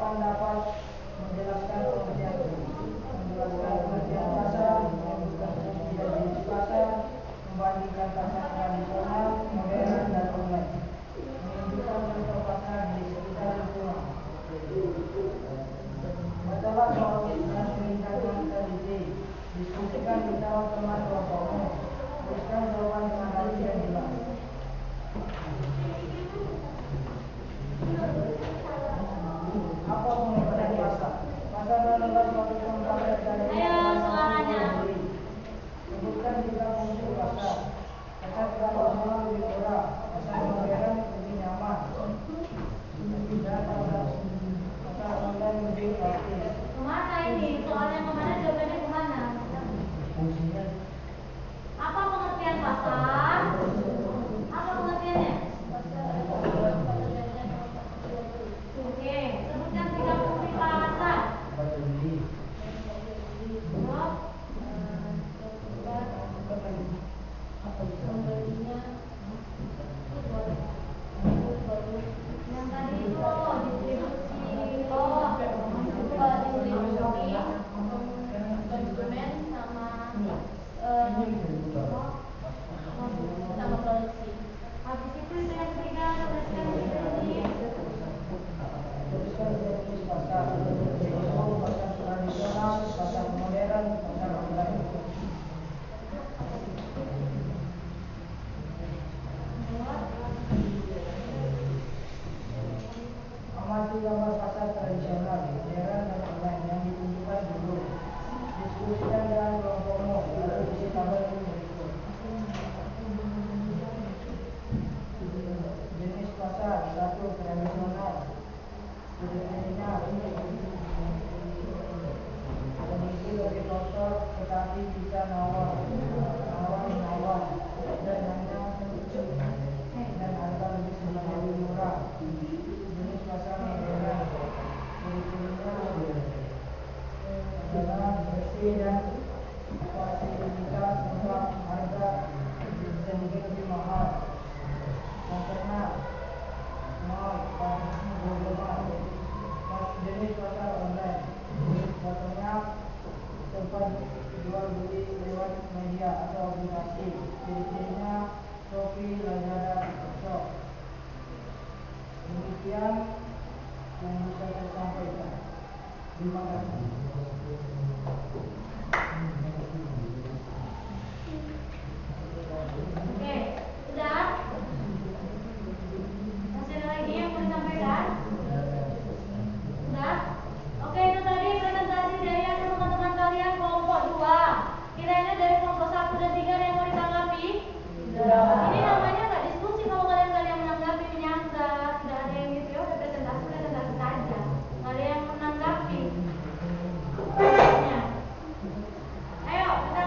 Speaker 4: akan dapat menjelaskan pengertian pasar, menyebutkan tidak jenis pasar, membandingkan pasar tradisional, modern dan online, menunjukkan contoh pasar di sekitar lingkungan. Bacalah soal dan ringkasan teliti, diskusikan bersama teman kelompokmu, tuliskan jawaban dengan rapi dan jelas. Apa pengertian pasar? Pasar adalah suatu tempat dari sebutkan tiga fungsi pasar. Pasar tradisional lebih murah, pasar modern lebih nyaman, dan pasar online lebih praktis.
Speaker 1: Kemana ini? Soalnya kemana, jawabannya kemana? Apa pengertian pasar? Apa pengertiannya? Oke, sebutkan tiga fungsi pasar. Yang tadi itu distribusi,
Speaker 3: konsumen sama produksi.
Speaker 1: habis itu yang ketiga, tuliskan di
Speaker 4: Tuliskan jenis pasar, yaitu pasar tradisional, pasar modern, pasar online. Amati gambar pasar tradisional, modern dan online yang ditunjukkan dulu. Diskusikan dengan kelompokmu, lalu isi tabel ini berikut. Jenis pasar, 1. Tradisional. Ciri-cirinya memiliki lebih kotor tetapi bisa nawar dan harga lebih murah. Jenis pasar modern, ciri-cirinya adalah bersih dan fasilitas lengkap, harga sedikit lebih mahal. Contohnya jenis pasar online, contohnya tempat jual beli lewat media atau aplikasi. Ciri-cirinya Shopee, Lazada, TikTok. Demikian yang bisa saya sampaikan. Terima kasih.
Speaker 1: Oke, sudah? Masih ada lagi yang mau disampaikan? Sudah? Oke, itu tadi presentasi dari teman-teman kalian kelompok 2. Kiranya dari kelompok 1 dan 3 ada yang mau ditanggapi? Ini namanya nggak diskusi kalau kalian menanggapi, menyanggah. Tidak ada yang gitu, ya udah presentasi saja. Nggak ada yang menanggapi. Ayo, kita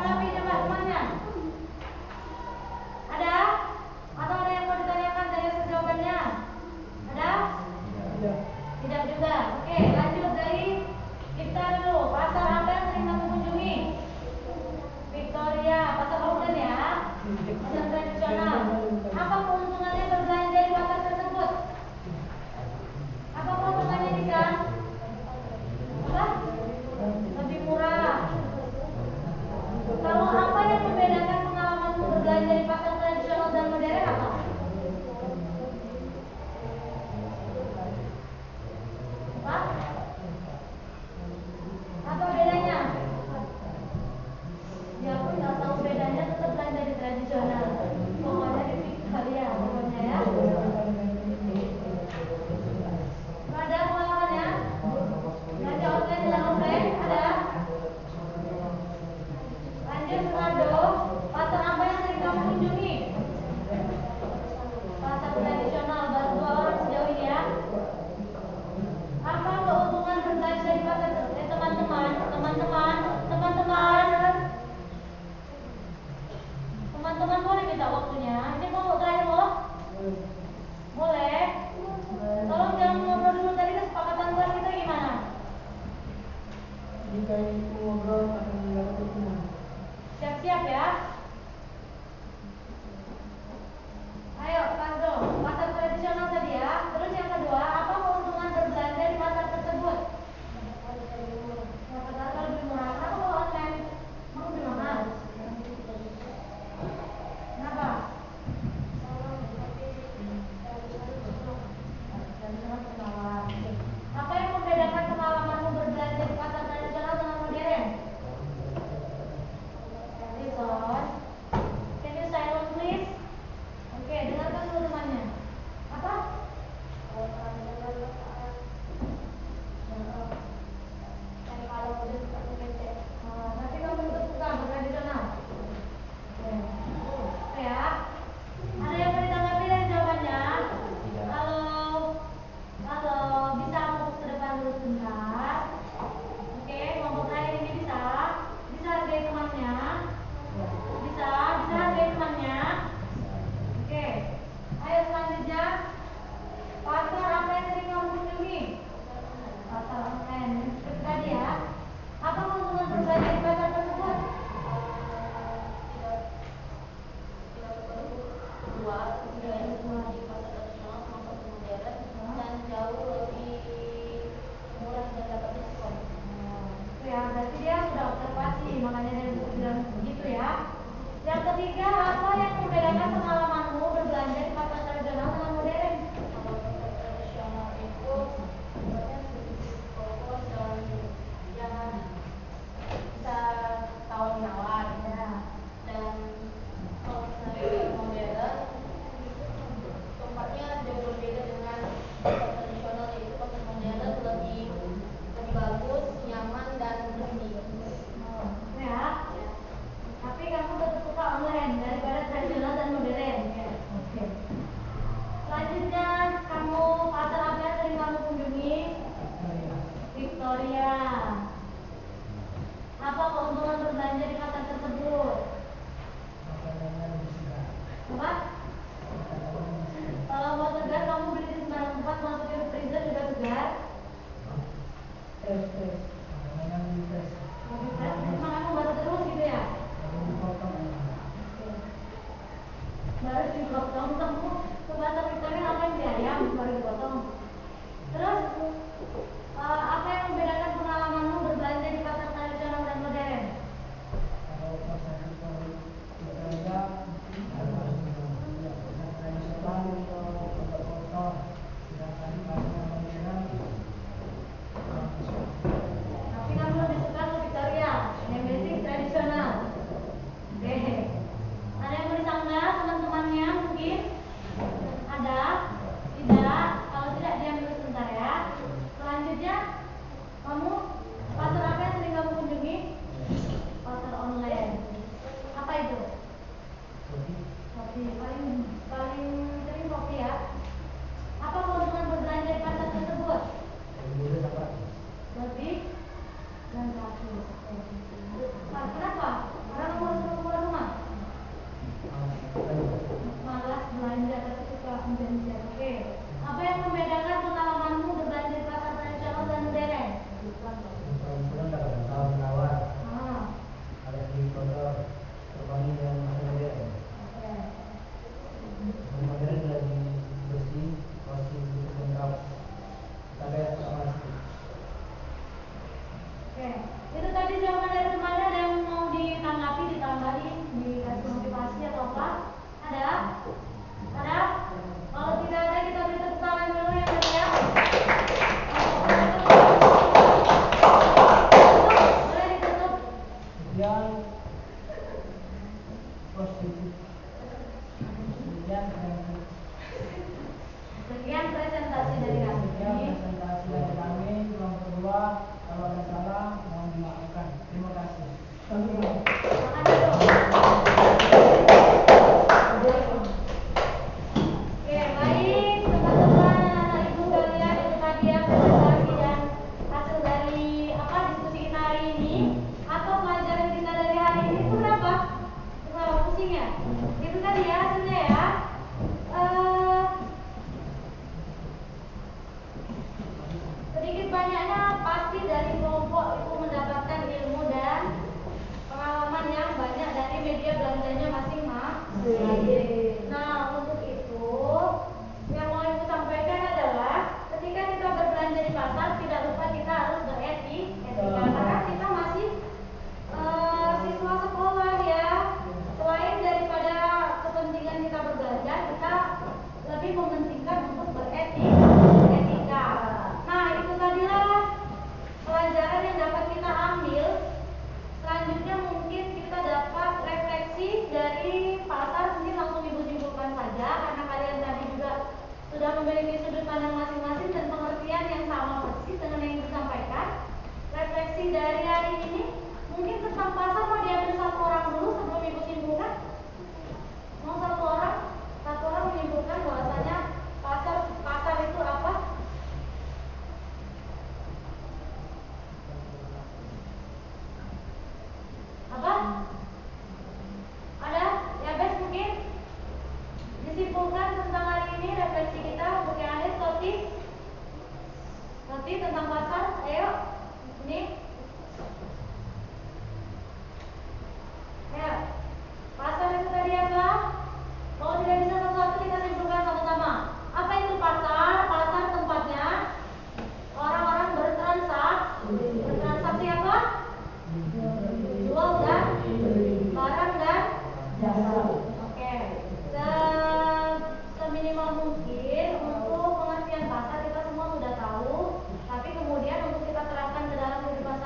Speaker 4: tes namanya tes
Speaker 1: Mobil tes memang kamu baru terus gitu ya?
Speaker 4: baru dipotong.
Speaker 1: Baru dipotong, kamu ke pasar Victoria ngapain sih ayam baru dipotong? Terus apa yang membedakan pengalamanmu berbelanja di pasar tradisional dan modern?
Speaker 4: Kalau pasar kita berbelanja tradisional untuk kotor, sedangkan pasar modern
Speaker 1: Tapi kamu lebih suka ke Victoria, yang basic tradisional. Oke. Ada yang mau ditambah teman-temannya mungkin? Ada? Tidak? Kalau tidak diam dulu sebentar ya. Selanjutnya, kamu pasar apa yang sering kamu kunjungi? Pasar online. Apa itu? Shopee. Paling sering Shopee ya. Apa keuntungan berbelanja di pasar tersebut? Lebih dan gratis. Nah, kenapa? Karena kamu harus keluar rumah. Malas belanja tapi suka menjanjikan. Oke. Apa yang membedakan pengalamanmu berbelanja di pasar tradisional dan modern?
Speaker 4: Kemudian dapat tawar-menawar,
Speaker 1: Ah,
Speaker 4: ada di kotor, terbagi dengan modern.
Speaker 1: oke.
Speaker 4: Modern lebih bersih, masih lengkap. Ada masih.
Speaker 1: Oke. Itu tadi jawaban dari temannya. Ada yang mau ditanggapi, ditambahin, dikasih motivasi atau apa? Ada? Ada? Kalau tidak ada, kita beri tepuk tangan dulu yang meriah. Boleh ditutup.
Speaker 4: Kemudian positif. Kemudian
Speaker 1: Sekian presentasi dari kami.
Speaker 4: presentasi dari kami. Yang kedua, kalau ada salah mohon dimaafkan. Terima kasih.
Speaker 1: Makan dulu. Oke, baik teman-teman, anak ibu kalian, itu tadi ya presentasi dan hasil dari diskusi kita hari ini atau pelajaran kita dari hari ini itu berapa? Kenapa pusing ya? Itu tadi ya hasilnya ya. Sedikit banyaknya pasti dari kelompok itu mendapatkan ilmu dan pengalaman yang banyak dari media belanjanya masing-masing. Nah, untuk itu yang mau ibu sampaikan adalah ketika kita berbelanja di pasar tidak lupa kita harus beretika karena kita masih siswa sekolah ya. Selain daripada kepentingan kita berbelanja, kita lebih mementingkan untuk beretika. Nah, itu tadilah pelajaran yang dapat kita ambil. Selanjutnya mungkin kita dapat refleksi dari pasar, mungkin langsung ibu simpulkan saja karena kalian tadi juga sudah memiliki sudut pandang masing-masing dan pengertian yang sama persis dengan yang disampaikan. Refleksi dari hari ini mungkin tentang pasar mau diambil satu orang dulu sebelum ibu simpulkan. Mau satu orang menyimpulkan bahwasanya pasar itu apa? Apa? Ada? Ya bes mungkin disimpulkan tentang hari ini refleksi kita untuk yang ada Toti tentang pasar. Ayo ini. Ya, pasar itu tadi apa? Kalau tidak bisa satu-satu kita simpulkan sama-sama. Apa itu pasar? Pasar tempatnya orang-orang bertransaksi apa? Jual dan barang dan jasa. Oke. Seminimal mungkin untuk pengertian pasar kita semua sudah tahu, tapi kemudian untuk kita terapkan ke dalam kehidupan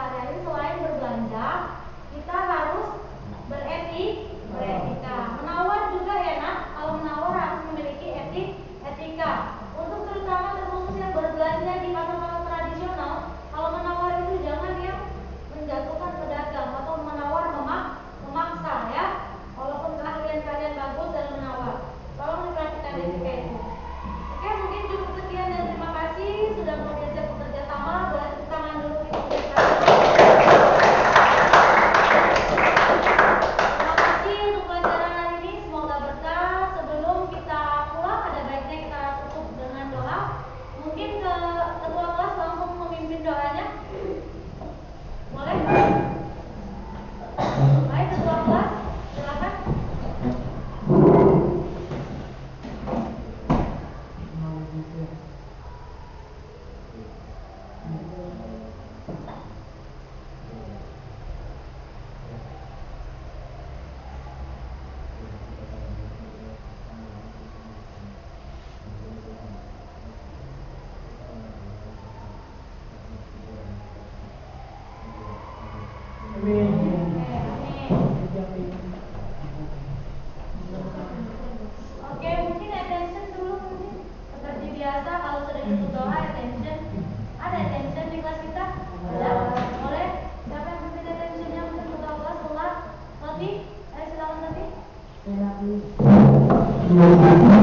Speaker 5: sudah